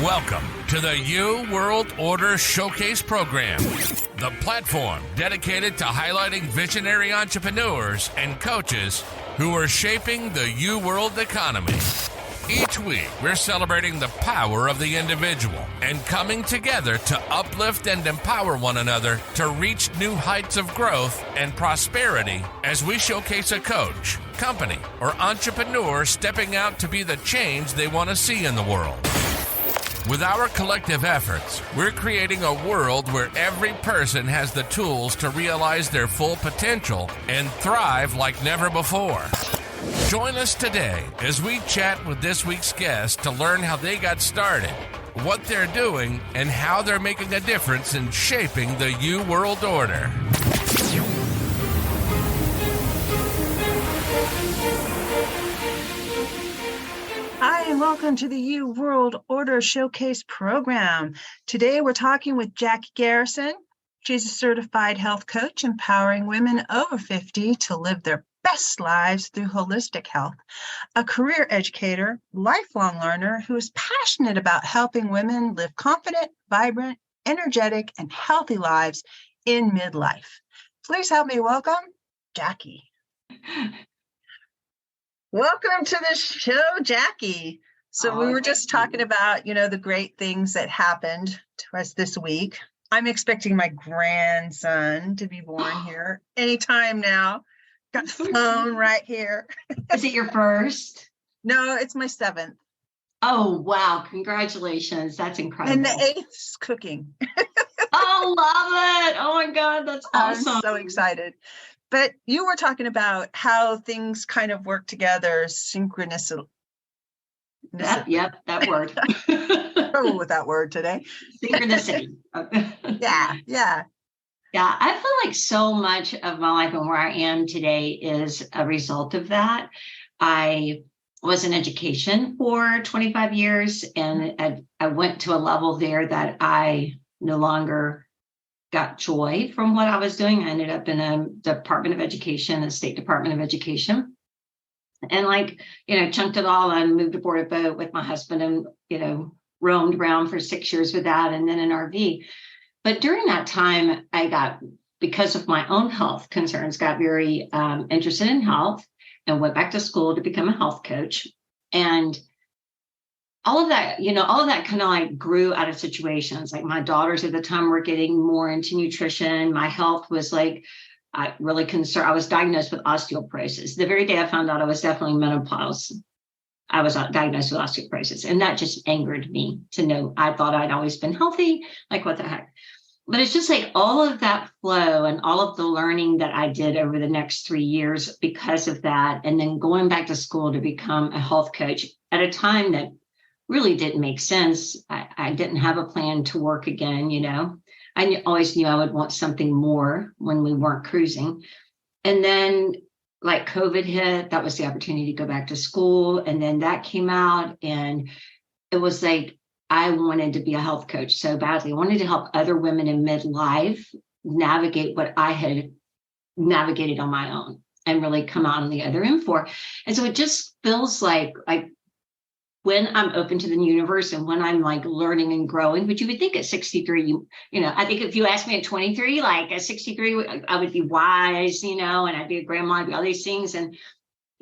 Welcome to the You World Order Showcase Program, the platform dedicated to highlighting visionary entrepreneurs and coaches who are shaping the You World economy. Each week, we're celebrating the power of the individual and coming together to uplift and empower one another to reach new heights of growth and prosperity as we showcase a coach, company, or entrepreneur stepping out to be the change they want to see in the world. With our collective efforts, we're creating a world where every person has the tools to realize their full potential and thrive like never before. Join us today as we chat with this week's guest to learn how they got started, what they're doing, and how they're making a difference in shaping the You World Order. Hi, and welcome to the You World Order Showcase Program. Today, we're talking with Jacqui Garrison. She's a certified health coach, empowering women over 50 to live their best lives through holistic health, a career educator, lifelong learner who is passionate about helping women live confident, vibrant, energetic, and healthy lives in midlife. Please help me welcome Jacqui. Welcome to the show, Jacqui. So we were just talking about, the great things that happened to us this week. I'm expecting my grandson to be born here anytime now. Got the phone right here. Is it your first? No, it's my 7th. Oh, wow. Congratulations. That's incredible. And the 8th's cooking. Oh, love it. Oh, my God. That's awesome. I'm so excited. But you were talking about how things kind of work together, synchronicity. Yep, that word. Trouble with that word today. Synchronicity. Yeah. Yeah, I feel like so much of my life and where I am today is a result of that. I was in education for 25 years, and I went to a level there that I no longer got joy from what I was doing. I ended up in a Department of Education, a State Department of Education. And chunked it all and moved aboard a boat with my husband and, roamed around for 6 years with that and then an RV. But during that time, because of my own health concerns, got very interested in health and went back to school to become a health coach. And all of that kind of grew out of situations. Like my daughters at the time were getting more into nutrition. My health was really concerned. I was diagnosed with osteoporosis. The very day I found out I was definitely menopause, I was diagnosed with osteoporosis. And that just angered me to know. I thought I'd always been healthy. Like, what the heck? But it's just all of that flow and all of the learning that I did over the next 3 years because of that. And then going back to school to become a health coach at a time that really didn't make sense. I didn't have a plan to work again, I always knew I would want something more when we weren't cruising. And then COVID hit, that was the opportunity to go back to school. And then that came out, and it was I wanted to be a health coach so badly. I wanted to help other women in midlife navigate what I had navigated on my own and really come out on the other end for. And so it just feels like when I'm open to the universe and when I'm learning and growing, but you would think at 63, I think if you asked me at 23, at 63, I would be wise, and I'd be a grandma, I'd be all these things. And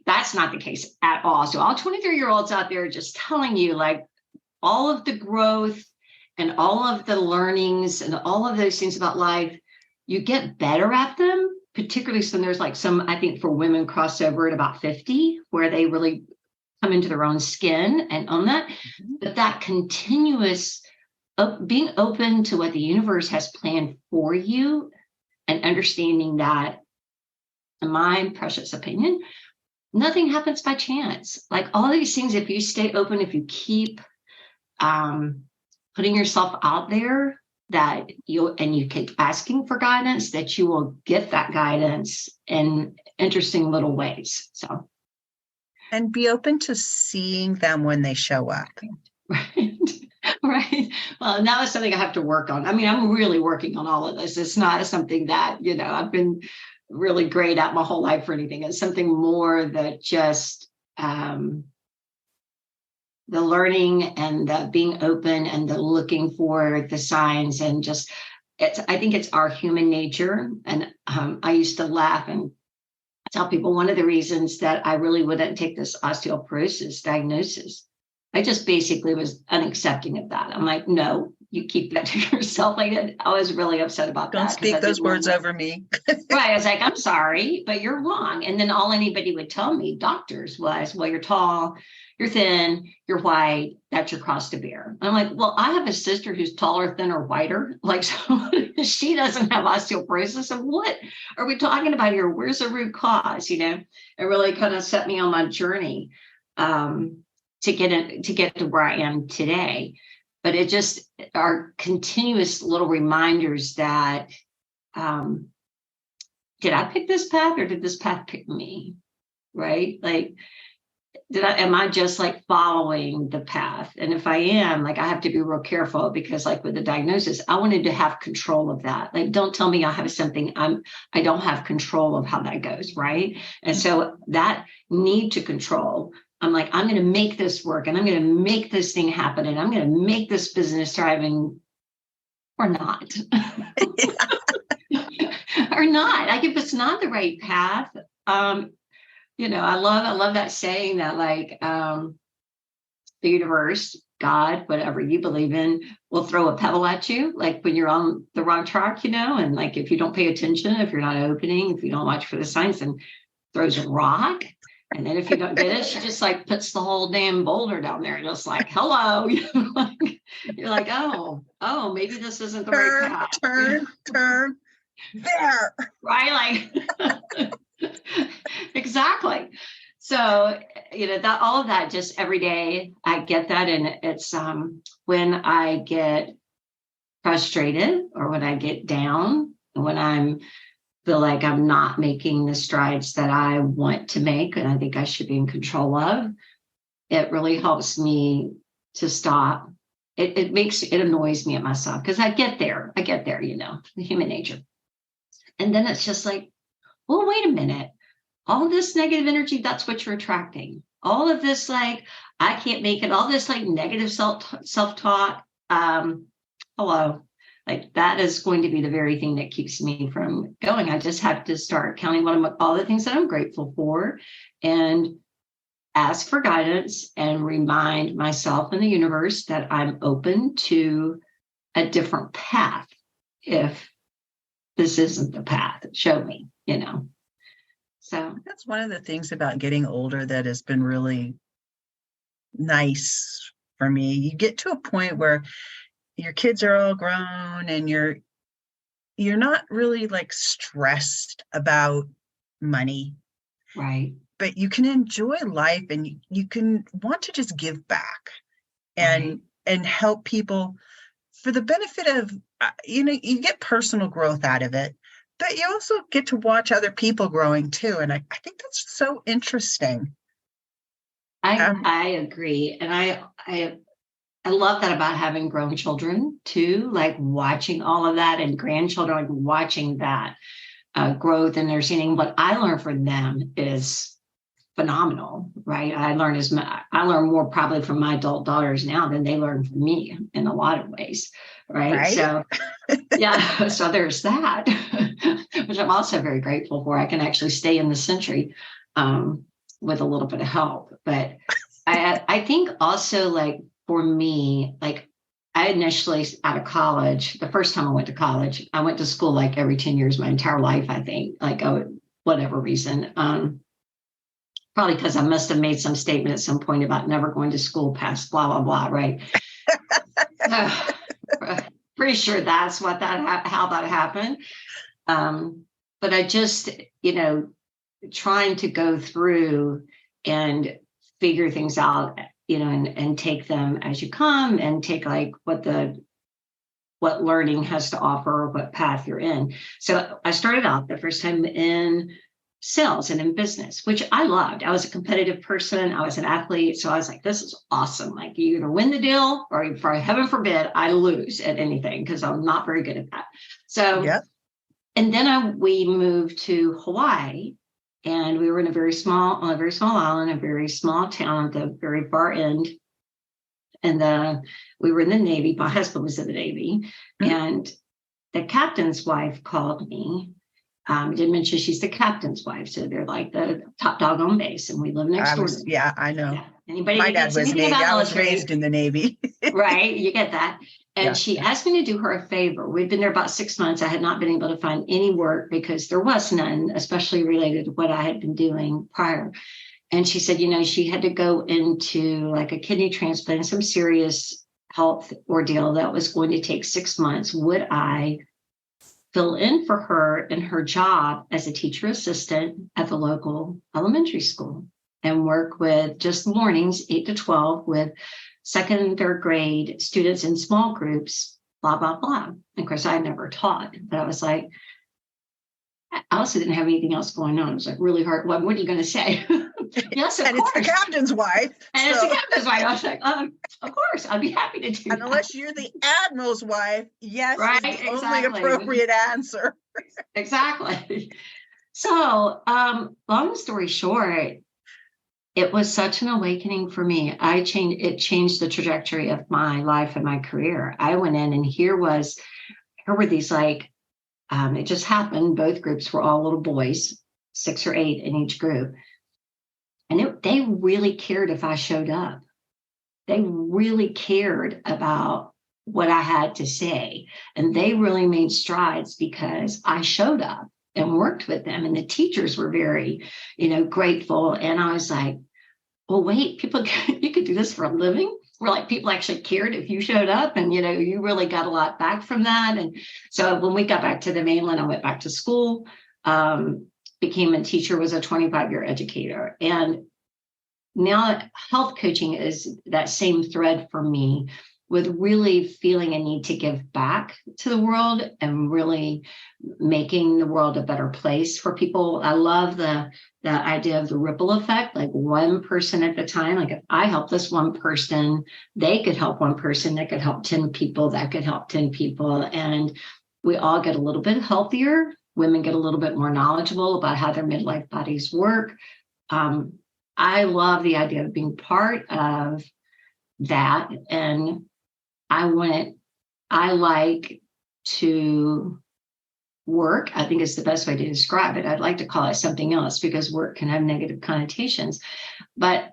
that's not the case at all. So all 23-year-olds out there are just telling you all of the growth and all of the learnings and all of those things about life, you get better at them, particularly when there's some, I think for women crossover at about 50, where they really come into their own skin and own that. Mm-hmm. But that continuous being open to what the universe has planned for you and understanding that, in my precious opinion, nothing happens by chance. All these things, if you stay open, if you keep putting yourself out there, that you keep asking for guidance, that you will get that guidance in interesting little ways. So. And be open to seeing them when they show up. Right. Well, and that was something I have to work on. I mean, I'm really working on all of this. It's not something that, I've been really great at my whole life or anything. It's something more that just learning and the being open and the looking for the signs, and just I think it's our human nature. And I used to laugh and tell people one of the reasons that I really wouldn't take this osteoporosis diagnosis, I just basically was unaccepting of that. I'm like, no, you keep that to yourself. Like, I was really upset about that. Don't speak those words over me. Right. I was like, I'm sorry, but you're wrong. And then all anybody would tell me, doctors, was, well, you're tall, you're thin, you're white, that's your cross to bear. I'm like, well, I have a sister who's taller, thinner, whiter. Like, so she doesn't have osteoporosis. So what are we talking about here? Where's the root cause? You know, it really kind of set me on my journey to get to where I am today. But it just are continuous little reminders that, did I pick this path or did this path pick me? Right? Like, am I just like following the path? And if I am, like, I have to be real careful, because like with the diagnosis, I wanted to have control of that. Like, don't tell me I have something I don't have control of how that goes. Right. And so that need to control, I'm like, I'm going to make this work, and I'm going to make this thing happen, and I'm going to make this business thriving, or not. Or not. Like, if it's not the right path, you know, I love that saying that, like, the universe, God, whatever you believe in, will throw a pebble at you, like when you're on the wrong track, you know, and like, if you don't pay attention, if you're not opening, if you don't watch for the signs, and throws a rock. And then if you don't get it, she just like puts the whole damn boulder down there, just like, hello. You're like, oh, maybe this isn't the right path. Turn there. Right? Like, exactly. So, you know, that all of that, just every day I get that. And it's when I get frustrated, or when I get down, when I'm feel like I'm not making the strides that I want to make, and I think I should be in control of, it really helps me to stop. It annoys me at myself, because I get there, you know, the human nature. And then it's just like, well, wait a minute. All of this negative energy, that's what you're attracting. All of this, like, I can't make it, all this like negative self-talk. Hello. Like, that is going to be the very thing that keeps me from going. I just have to start counting all the things that I'm grateful for, and ask for guidance, and remind myself and the universe that I'm open to a different path. If this isn't the path, show me, you know. So that's one of the things about getting older that has been really nice for me. You get to a point where your kids are all grown, and you're not really like stressed about money. Right. But you can enjoy life, and you can want to just give back and help people for the benefit of, you know, you get personal growth out of it, but you also get to watch other people growing too. And I think that's so interesting. I agree. And I love that about having grown children too, like watching all of that, and grandchildren, like watching that growth and understanding. What I learn from them is phenomenal, right? I learn more probably from my adult daughters now than they learn from me in a lot of ways, right? So yeah, so there's that, which I'm also very grateful for. I can actually stay in the century with a little bit of help. But I think also, like, for me, like, I initially out of college, the first time I went to college, I went to school like every 10 years, my entire life, I think, like, whatever reason. Probably because I must have made some statement at some point about never going to school past blah, blah, blah, right? Pretty sure that's how that happened. But I just, you know, trying to go through and figure things out, you know, and take them as you come, and take like what learning has to offer, what path you're in. So I started out the first time in sales and in business, which I loved. I was a competitive person. I was an athlete. So I was like, this is awesome. Like, you either win the deal, or for heaven forbid, I lose at anything, because I'm not very good at that. So, and then we moved to Hawaii, and we were on a very small island, a very small town at the very far end. and we were in the Navy. My husband was in the Navy, and the captain's wife called me. Didn't mention she's the captain's wife, so they're like the top dog on base, and we live next door. Yeah, I know. Yeah. Anybody My that dad gets was anything Navy. about I was military, raised in the Navy. right? You get that. And Yeah. she asked me to do her a favor. We'd been there about 6 months. I had not been able to find any work because there was none, especially related to what I had been doing prior. And she said, she had to go into like a kidney transplant, some serious health ordeal that was going to take 6 months. Would I fill in for her in her job as a teacher assistant at the local elementary school and work with just mornings, 8 to 12, with second and third grade students in small groups, blah, blah, blah. And of course, I never taught, but I was like, I also didn't have anything else going on. It was like really hard. What are you going to say? Yes, of and course. It's the captain's wife. And it's the captain's wife. I was like, of course, I'd be happy to do and that. unless you're the admiral's wife, yes, right, is the exactly. only appropriate answer. Exactly. So, long story short, it was such an awakening for me. It changed the trajectory of my life and my career. I went in, and here were these it just happened. Both groups were all little boys, 6 or 8 in each group. And they really cared if I showed up. They really cared about what I had to say. And they really made strides because I showed up and worked with them. And the teachers were very, grateful. And I was like, well, wait, you could do this for a living? We're like, people actually cared if you showed up, and, you really got a lot back from that. And so when we got back to the mainland, I went back to school, became a teacher, was a 25-year educator. And now health coaching is that same thread for me, with really feeling a need to give back to the world and really making the world a better place for people. I love the idea of the ripple effect, like one person at a time. Like if I help this one person, they could help one person, that could help 10 people, that could help 10 people. And we all get a little bit healthier. Women get a little bit more knowledgeable about how their midlife bodies work. I love the idea of being part of that. And I like to work. I think it's the best way to describe it. I'd like to call it something else because work can have negative connotations, but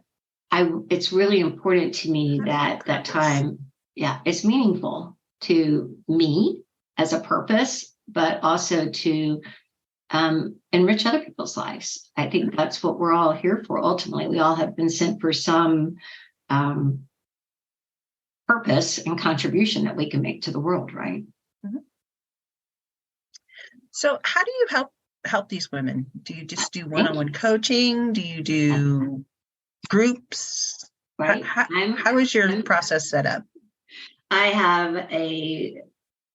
it's really important to me that time, it's meaningful to me as a purpose, but also to enrich other people's lives. I think that's what we're all here for. Ultimately, we all have been sent for some purpose and contribution that we can make to the world, right? Mm-hmm. So how do you help these women? Do you just do one-on-one coaching? Do you do groups? Right. How is your process set up? I have a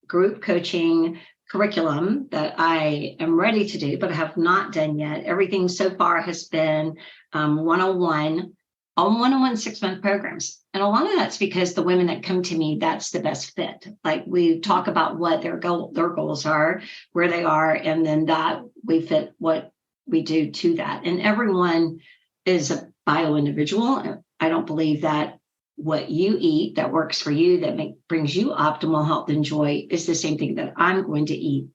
group coaching curriculum that I am ready to do, but I have not done yet. Everything so far has been one-on-one 6-month programs. And a lot of that's because the women that come to me, that's the best fit. Like we talk about what their goals are, where they are, and then that we fit what we do to that. And everyone is a bio individual. I don't believe that what you eat that works for you, that brings you optimal health and joy, is the same thing that I'm going to eat.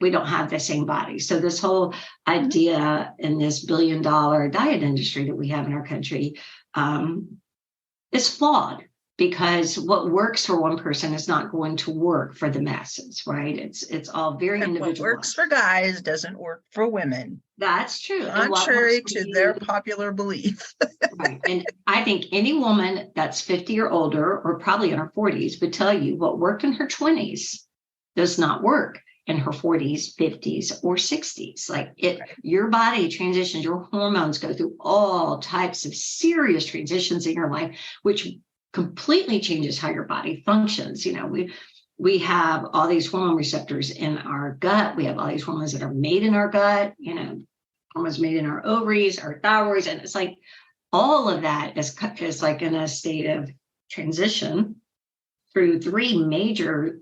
We don't have the same body. So this whole idea in this $1 billion diet industry that we have in our country is flawed, because what works for one person is not going to work for the masses, right? It's all very individual. What works for guys doesn't work for women. That's true. Contrary to their popular belief. Right. And I think any woman that's 50 or older, or probably in her 40s, would tell you what worked in her 20s does not work in her 40s, 50s, or 60s. Like your body transitions, your hormones go through all types of serious transitions in your life, which completely changes how your body functions. We have all these hormone receptors in our gut. We have all these hormones that are made in our gut, hormones made in our ovaries, our thyroids. And it's like all of that is like in a state of transition through 3 major,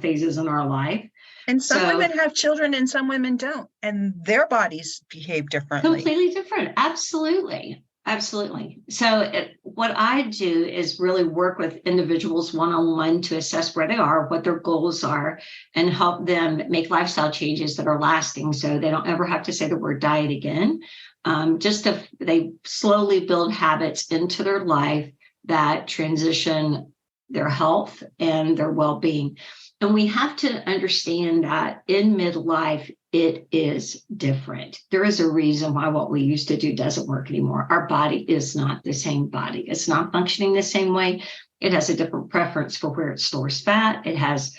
phases in our life. And some women have children and some women don't, and their bodies behave differently. Completely different. Absolutely. Absolutely. So what I do is really work with individuals one-on-one to assess where they are, what their goals are, and help them make lifestyle changes that are lasting so they don't ever have to say the word diet again. They slowly build habits into their life that transition their health and their well-being. And we have to understand that in midlife, it is different. There is a reason why what we used to do doesn't work anymore. Our body is not the same body. It's not functioning the same way. It has a different preference for where it stores fat. It has,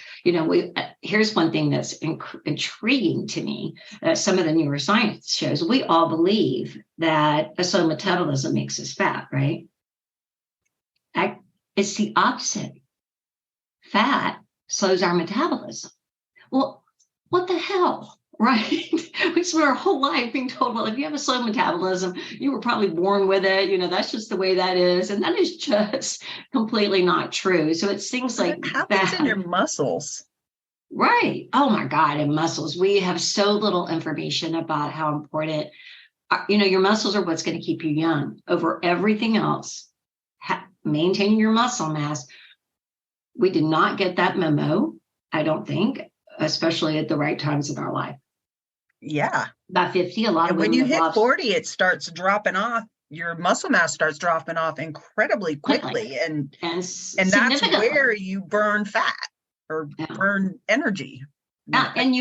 here's one thing that's intriguing to me. Some of the neuroscience shows, we all believe that a slow metabolism makes us fat, right? It's the opposite. Fat slows our metabolism. Well, what the hell, right? We spent our whole life being told, well, if you have a slow metabolism, you were probably born with it. That's just the way that is. And that is just completely not true. So it's things like it happens in your muscles. Right. Oh my God. And muscles. We have so little information about how important, your muscles are what's going to keep you young over everything else. Maintaining your muscle mass. We did not get that memo, I don't think, especially at the right times in our life. Yeah. About 50, a lot of women. When you hit lost 40, it starts dropping off. Your muscle mass starts dropping off incredibly quickly. And that's where you burn fat or burn energy. And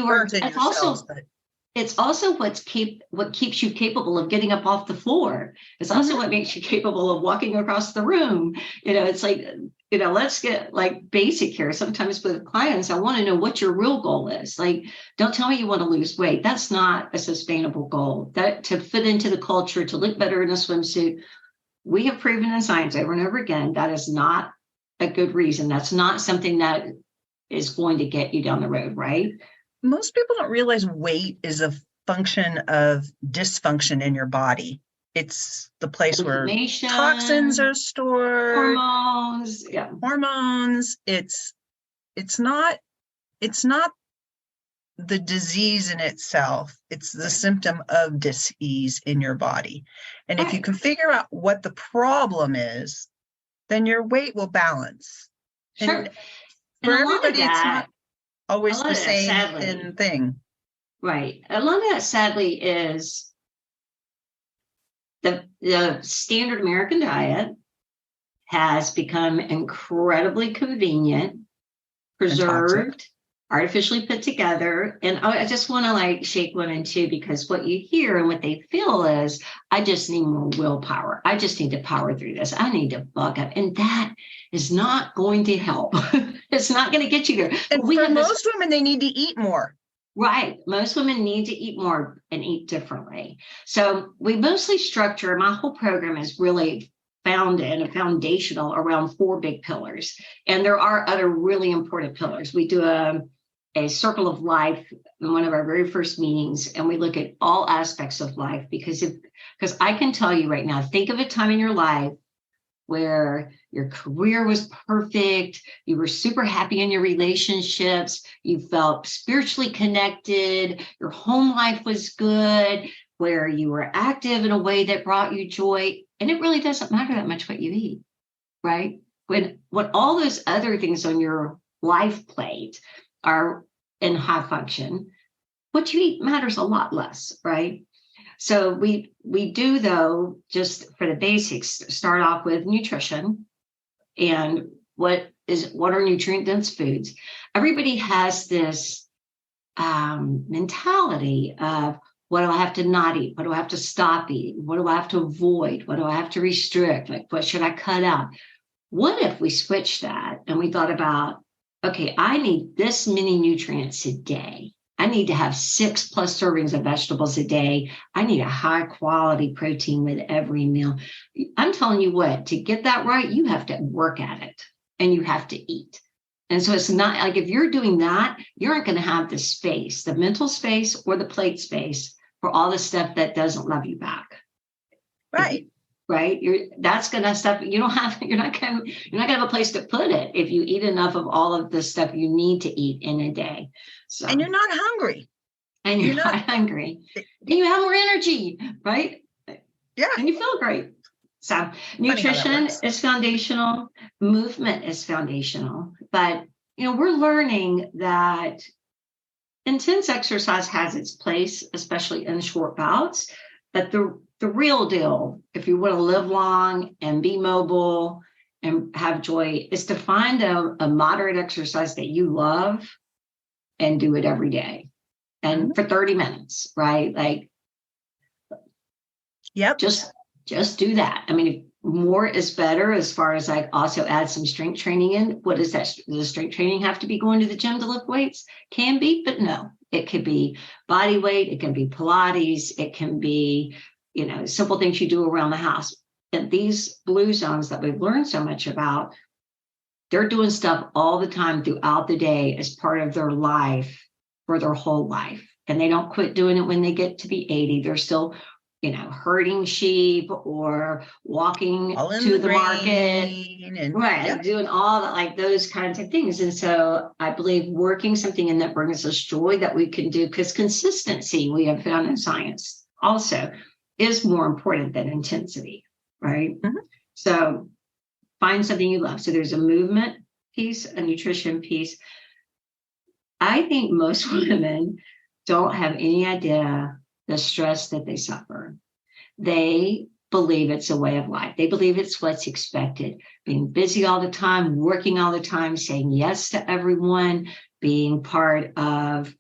it's also what keeps you capable of getting up off the floor. It's also what makes you capable of walking across the room. It's like, let's get like basic here. Sometimes with clients, I want to know what your real goal is. Like, don't tell me you want to lose weight. That's not a sustainable goal. That to fit into the culture, to look better in a swimsuit. We have proven in science over and over again, that is not a good reason. That's not something that is going to get you down the road, right? Most people don't realize weight is a function of dysfunction in your body. It's the place where toxins are stored, hormones. Yeah. Hormones. It's not the disease in itself. It's the symptom of disease in your body. And if you can figure out what the problem is, then your weight will balance. Sure. And for everybody, it's not always the same thing. Right. A lot of that, sadly, is the standard American diet has become incredibly convenient, preserved, artificially put together. And I just want to shake women too, because what you hear and what they feel is, I just need more willpower. I just need to power through this. I need to buck up. And that is not going to help. It's not going to get you there. And for most women, they need to eat more. Right. Most women need to eat more and eat differently. So we mostly structure, my whole program is really founded and foundational around 4 big pillars. And there are other really important pillars. We do a circle of life in one of our very first meetings, and we look at all aspects of life, because I can tell you right now, think of a time in your life where your career was perfect, you were super happy in your relationships, you felt spiritually connected, your home life was good, where you were active in a way that brought you joy. And it really doesn't matter that much what you eat, right? When all those other things on your life plate are in high function, what you eat matters a lot less, right? So we do, though, just for the basics, start off with nutrition and what are nutrient-dense foods. Everybody has this mentality of, what do I have to not eat? What do I have to stop eating? What do I have to avoid? What do I have to restrict? Like, what should I cut out? What if we switched that and we thought about, okay, I need this many nutrients a day. I need to have 6+ servings of vegetables a day. I need a high quality protein with every meal. I'm telling you what, to get that right, you have to work at it and you have to eat. And so it's not like, if you're doing that, you aren't going to have the space, the mental space or the plate space for all the stuff that doesn't love you back. Right. Right. That's going to stuff you're not going to have a place to put it if you eat enough of all of the stuff you need to eat in a day. So, and you're not hungry. And you're not hungry. And you have more energy, right? Yeah. And you feel great. So nutrition is foundational, movement is foundational, but we're learning that intense exercise has its place, especially in short bouts. But the real deal, if you want to live long and be mobile and have joy, is to find a moderate exercise that you love and do it every day. And for 30 minutes, right? Like, yep. Just do that. I mean, more is better, as far as I also add some strength training in. What is that? Does strength training have to be going to the gym to lift weights? Can be, but no. It could be body weight. It can be Pilates. It can be, simple things you do around the house. And these blue zones that we've learned so much about, they're doing stuff all the time throughout the day as part of their life for their whole life. And they don't quit doing it when they get to be 80. They're still herding sheep or walking to the market, and doing all that, like those kinds of things. And so I believe working something in that brings us joy that we can do, because consistency, we have found in science also, is more important than intensity, right? Mm-hmm. So find something you love. So there's a movement piece, a nutrition piece. I think most women don't have any idea the stress that they suffer. They believe it's a way of life. They believe it's what's expected. Being busy all the time, working all the time, saying yes to everyone, being part of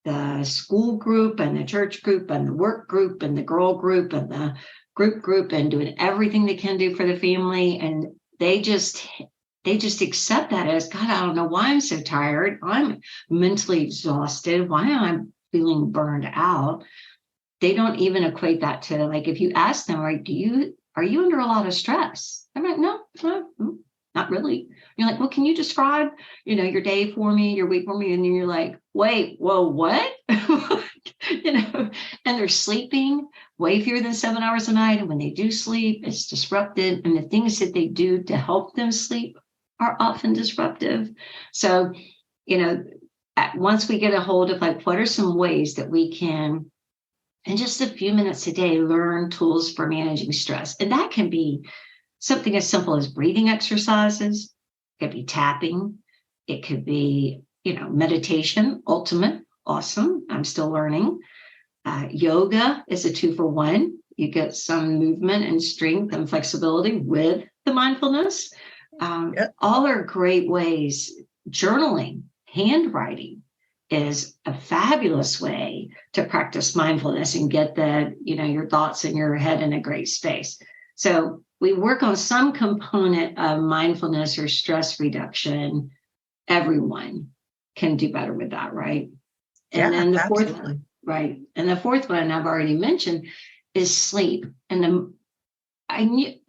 the school group and the church group and the work group and the girl group and the group and doing everything they can do for the family. And they just accept that as, God, I don't know why I'm so tired. I'm mentally exhausted. Why am I feeling burned out? They don't even equate that to, like, if you ask them, right, are you under a lot of stress? I'm like, no, not really. You're like, well, can you describe, your day for me, your week for me? And you're like, wait, whoa, what? And they're sleeping way fewer than 7 hours a night. And when they do sleep, it's disrupted. And the things that they do to help them sleep are often disruptive. So, once we get a hold of, like, what are some ways that we can, in just a few minutes a day, learn tools for managing stress. And that can be something as simple as breathing exercises. It could be tapping. It could be, meditation, ultimate, awesome. I'm still learning. Yoga is a 2-for-1. You get some movement and strength and flexibility with the mindfulness. All are great ways. Journaling, handwriting is a fabulous way to practice mindfulness and get your thoughts in your head in a great space. So we work on some component of mindfulness or stress reduction. Everyone can do better with that, right? And then the fourth one, right? And the fourth one I've already mentioned is sleep. And I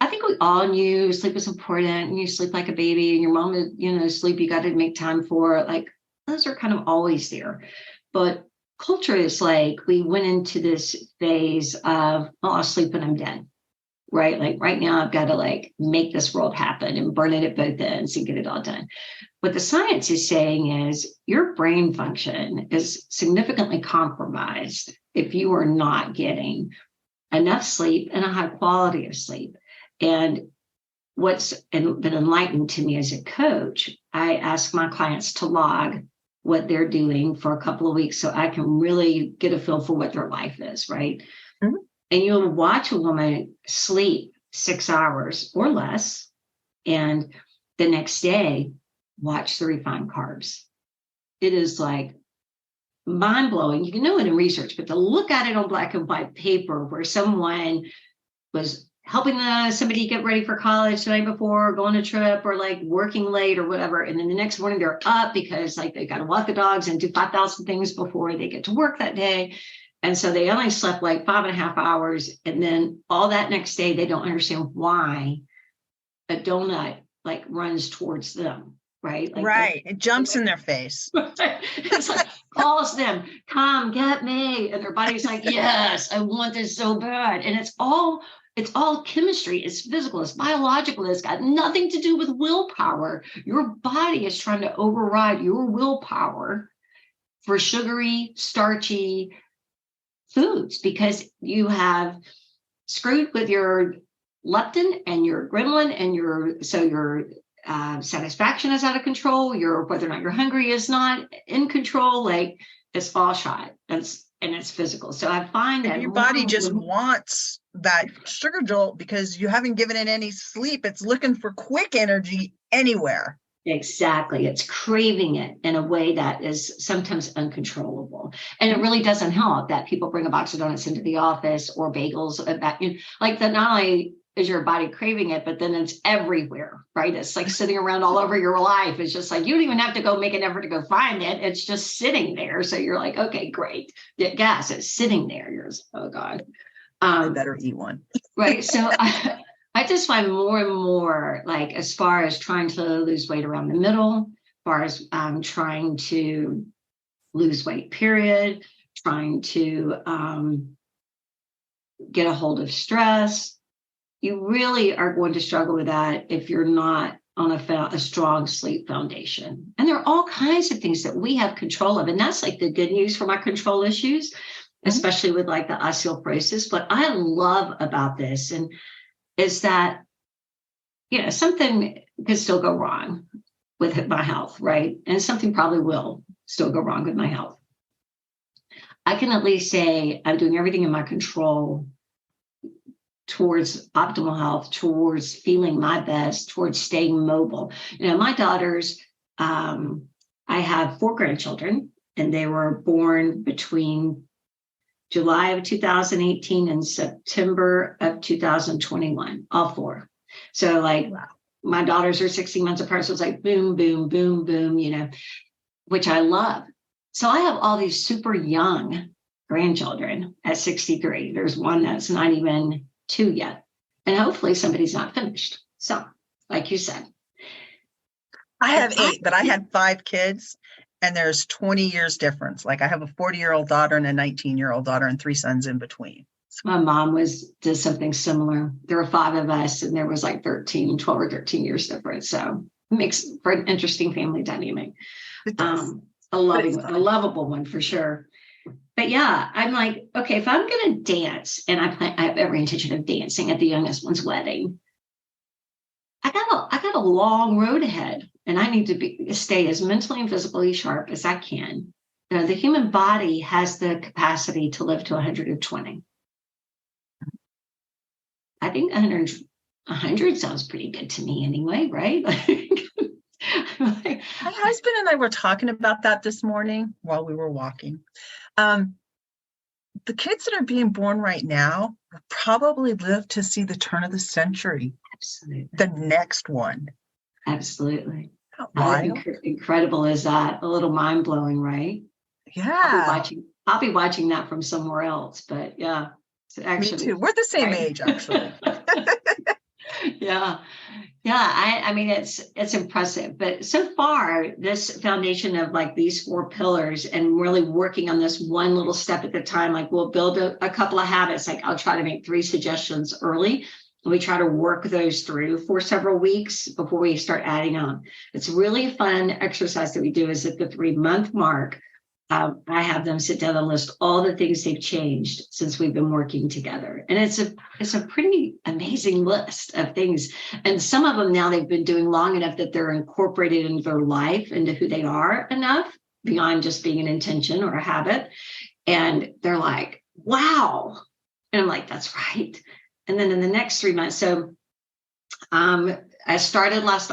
think we all knew sleep was important, and you sleep like a baby, and your mom would, sleep you got to make time for. Like, those are kind of always there. But culture is like, we went into this phase of, I'll sleep when I'm dead, right? Like, right now I've got to, make this world happen and burn it at both ends and get it all done. What the science is saying is your brain function is significantly compromised if you are not getting enough sleep and a high quality of sleep. And what's been enlightened to me as a coach, I ask my clients to log what they're doing for a couple of weeks so I can really get a feel for what their life is, right? Mm-hmm. And you'll watch a woman sleep 6 hours or less, and the next day, watch the refined carbs. It is like mind-blowing. You can know it in research, but to look at it on black and white paper where someone was helping somebody get ready for college the night before, going on a trip, or working late or whatever. And then the next morning they're up because they got to walk the dogs and do 5,000 things before they get to work that day. And so they only slept 5.5 hours. And then all that next day, they don't understand why a donut runs towards them. Right. It jumps in their face. It's calls them, come get me. And their body's like, yes, I want this so bad. And it's all chemistry. It's physical. It's biological. It's got nothing to do with willpower. Your body is trying to override your willpower for sugary, starchy foods because you have screwed with your leptin and your adrenaline and your satisfaction is out of control. Whether or not you're hungry is not in control. Like it's all shot. And it's physical. So I find that your body just wants that sugar jolt because you haven't given it any sleep. It's looking for quick energy anywhere. Exactly. It's craving it in a way that is sometimes uncontrollable. And it really doesn't help that people bring a box of donuts into the office or bagels. Like that not only is your body craving it, but then it's everywhere, right? It's like sitting around all over your life. It's just like, you don't even have to go make an effort to go find it. It's just sitting there. So you're like, okay, great. Yes, it's sitting there. You're just, oh God. I better eat one. Right. So I just find more and more, like, as far as trying to lose weight around the middle, as far as trying to lose weight, period, trying to get a hold of stress, you really are going to struggle with that if you're not on a strong sleep foundation. And there are all kinds of things that we have control of. And that's like the good news for my control issues, especially with like the osteoporosis. What I love about this is that, something could still go wrong with my health, right? And something probably will still go wrong with my health. I can at least say I'm doing everything in my control towards optimal health, towards feeling my best, towards staying mobile. My daughters, I have 4 grandchildren, and they were born between July of 2018 and September of 2021, all 4. So my daughters are 16 months apart. So it's like boom, boom, boom, boom, which I love. So I have all these super young grandchildren at 63. There's one that's not even 2 yet. And hopefully somebody's not finished. So like you said. I have 8, but I had 5 kids. And there's 20 years difference. Like I have a 40-year-old daughter and a 19-year-old daughter and 3 sons in between. My mom did something similar. There were 5 of us, and there was like 12 or 13 years difference. So it makes for an interesting family dynamic. A lovable one for sure. But yeah, I'm like, okay, if I'm going to dance, and I have every intention of dancing at the youngest one's wedding, I got a long road ahead. And I need to stay as mentally and physically sharp as I can. The human body has the capacity to live to 120. I think 100 sounds pretty good to me anyway, right? My husband and I were talking about that this morning while we were walking. The kids that are being born right now will probably live to see the turn of the century. Absolutely. The next one. Absolutely. How incredible is that? A little mind-blowing, right? Yeah. I'll be watching that from somewhere else, but yeah. Me too. We're the same age, actually. Yeah. I mean, it's impressive, but so far this foundation of like these 4 pillars and really working on this one little step at the time, like we'll build a couple of habits. Like I'll try to make 3 suggestions early. We try to work those through for several weeks before we start adding on. It's really a fun exercise that we do is at the 3-month mark. I have them sit down and list all the things they've changed since we've been working together. And it's a pretty amazing list of things. And some of them now they've been doing long enough that they're incorporated into their life, into who they are enough beyond just being an intention or a habit. And they're like, wow. And I'm like, that's right. And then in the next 3 months, so I started last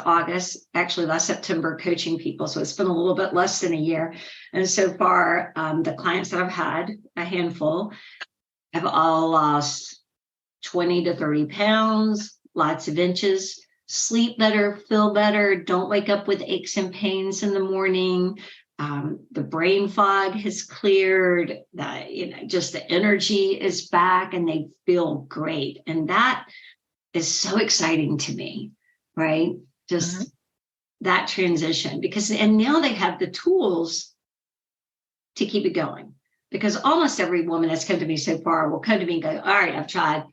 September, coaching people. So it's been a little bit less than a year. And so far, the clients that I've had, a handful, have all lost 20 to 30 pounds, lots of inches, sleep better, feel better, don't wake up with aches and pains in the morning. The brain fog has cleared, just the energy is back and they feel great. And that is so exciting to me, right? Just that transition and now they have the tools to keep it going, because almost every woman that's come to me so far will come to me and go, all right, I've tried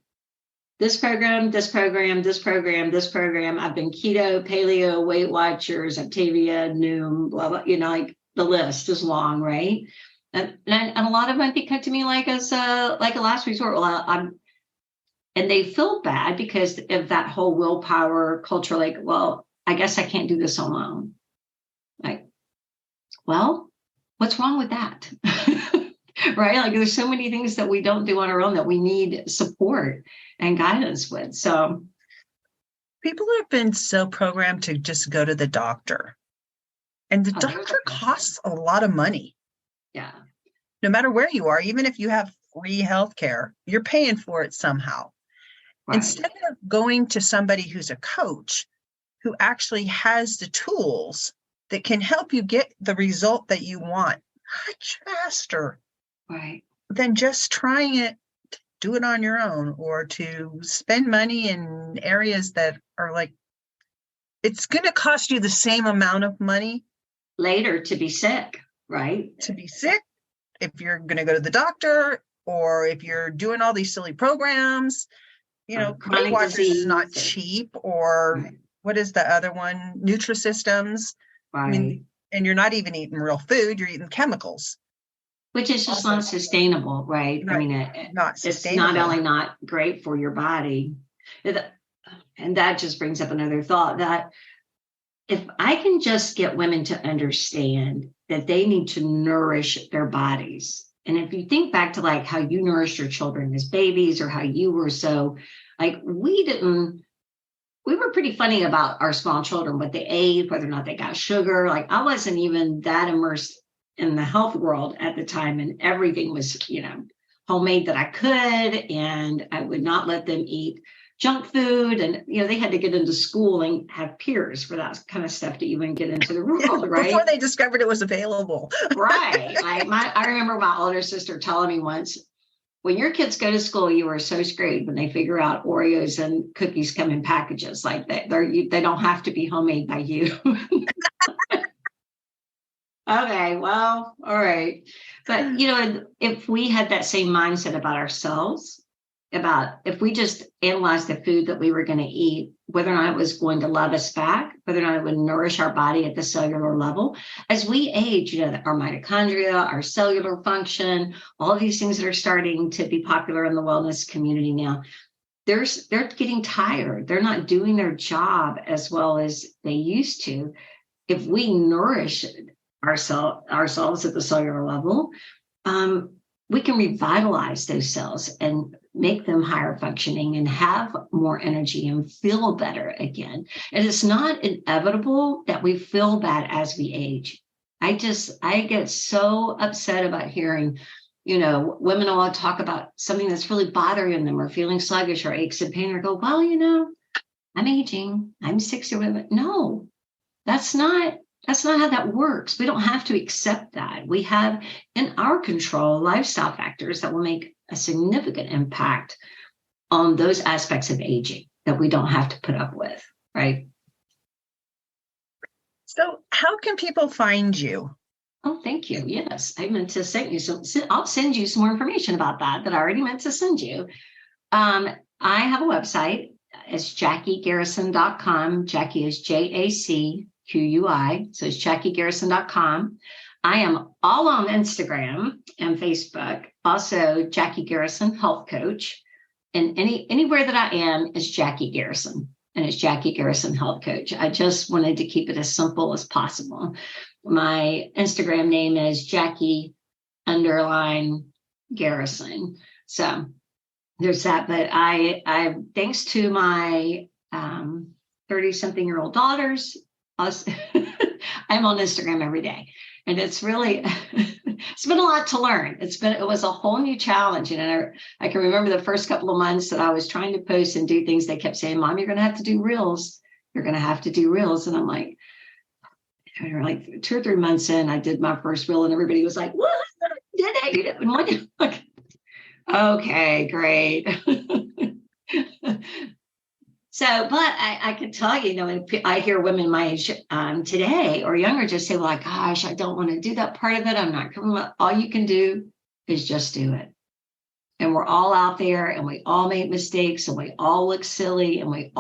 this program, this program, this program, this program. I've been keto, paleo, Weight Watchers, Activia, Noom, blah, blah, like the list is long, right? And a lot of them come to me like as a last resort. Well, And they feel bad because of that whole willpower culture, like, well, I guess I can't do this alone. Like, well, what's wrong with that? Right? Like there's so many things that we don't do on our own that we need support and guidance with. So people have been so programmed to just go to the doctor. And the doctor costs a lot of money. Yeah. No matter where you are, even if you have free healthcare, you're paying for it somehow. Right. Instead of going to somebody who's a coach who actually has the tools that can help you get the result that you want much faster, right, than just trying it, to do it on your own, or to spend money in areas that are like, it's going to cost you the same amount of money later to be sick, right? To be sick, if you're going to go to the doctor, or if you're doing all these silly programs. You know, Weight Watchers is not cheap, or right. What is the other one? Nutrisystems. Right. I mean, and you're not even eating real food, you're eating chemicals. Which is just not sustainable, right? I mean, it's not only not great for your body. And that just brings up another thought, that if I can just get women to understand that they need to nourish their bodies. And if you think back to like how you nourished your children as babies, or how you were so like, we were pretty funny about our small children, what they ate, whether or not they got sugar. Like I wasn't even that immersed in the health world at the time. And everything was, homemade that I could. And I would not let them eat junk food. And, they had to get into school and have peers for that kind of stuff to even get into the world, right? Before they discovered it was available. Right. I remember my older sister telling me once, when your kids go to school, you are so screwed when they figure out Oreos and cookies come in packages like that. They don't have to be homemade by you. Okay, well, all right. But, if we had that same mindset about ourselves, about if we just analyzed the food that we were going to eat, whether or not it was going to love us back, whether or not it would nourish our body at the cellular level, as we age, our mitochondria, our cellular function, all of these things that are starting to be popular in the wellness community now, they're getting tired. They're not doing their job as well as they used to. If we nourish ourselves at the cellular level, we can revitalize those cells and make them higher functioning and have more energy and feel better again. And it's not inevitable that we feel bad as we age. I get so upset about hearing, women will talk about something that's really bothering them or feeling sluggish or aches and pain, or go, well, I'm aging, I'm 60 or whatever. No, that's not how that works. We don't have to accept that. We have in our control lifestyle factors that will make a significant impact on those aspects of aging that we don't have to put up with, right? So how can people find you? Oh, thank you. Yes, I meant to send you I'll send you some more information about that I already meant to send you. I have a website. It's JacquiGarrison.com. Jacqui is JACQUI. So it's JacquiGarrison.com. I am all on Instagram and Facebook. Also, Jacqui Garrison, health coach. And anywhere that I am is Jacqui Garrison. And it's Jacqui Garrison, health coach. I just wanted to keep it as simple as possible. My Instagram name is Jacqui_Garrison. So there's that. But I thanks to my 30-something-year-old daughters, I'm on Instagram every day. And it's really, it's been a lot to learn. It was a whole new challenge. And I can remember the first couple of months that I was trying to post and do things. They kept saying, Mom, you're going to have to do reels. You're going to have to do reels. And I'm like 2 or 3 months in, I did my first reel and everybody was like, what? Did I? You didn't want to? Like, okay, great. So, but I could tell you, I hear women my age today or younger just say, well, gosh, I don't want to do that part of it. I'm not coming up. All you can do is just do it. And we're all out there and we all make mistakes and we all look silly and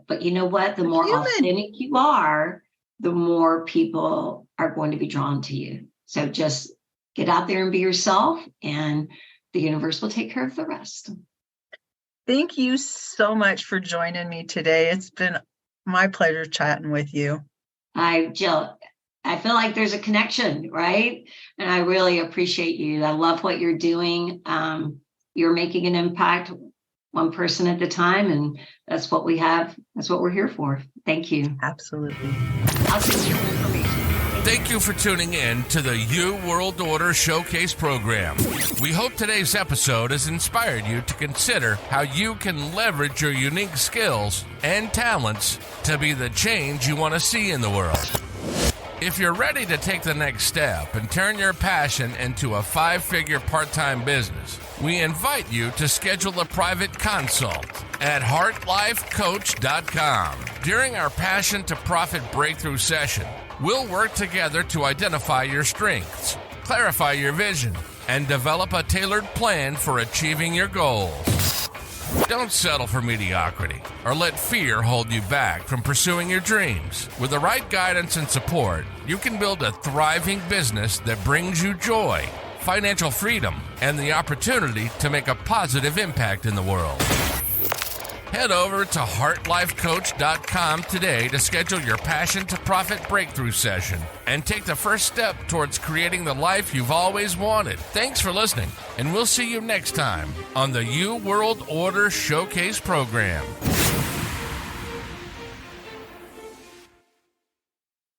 but you know what? The more authentic you are, the more people are going to be drawn to you. So just get out there and be yourself and the universe will take care of the rest. Thank you so much for joining me today. It's been my pleasure chatting with you. Jill, I feel like there's a connection, right? And I really appreciate you. I love what you're doing. You're making an impact one person at a time, and that's what we have. That's what we're here for. Thank you. Absolutely. I'll send you more information. Thank you for tuning in to the You World Order Showcase program. We hope today's episode has inspired you to consider how you can leverage your unique skills and talents to be the change you want to see in the world. If you're ready to take the next step and turn your passion into a 5-figure part-time business, we invite you to schedule a private consult at heartlifecoach.com. During our Passion to Profit breakthrough session, we'll work together to identify your strengths, clarify your vision, and develop a tailored plan for achieving your goals. Don't settle for mediocrity or let fear hold you back from pursuing your dreams. With the right guidance and support, you can build a thriving business that brings you joy, financial freedom, and the opportunity to make a positive impact in the world. Head over to heartlifecoach.com today to schedule your Passion to Profit breakthrough session and take the first step towards creating the life you've always wanted. Thanks for listening, and we'll see you next time on the You World Order Showcase program.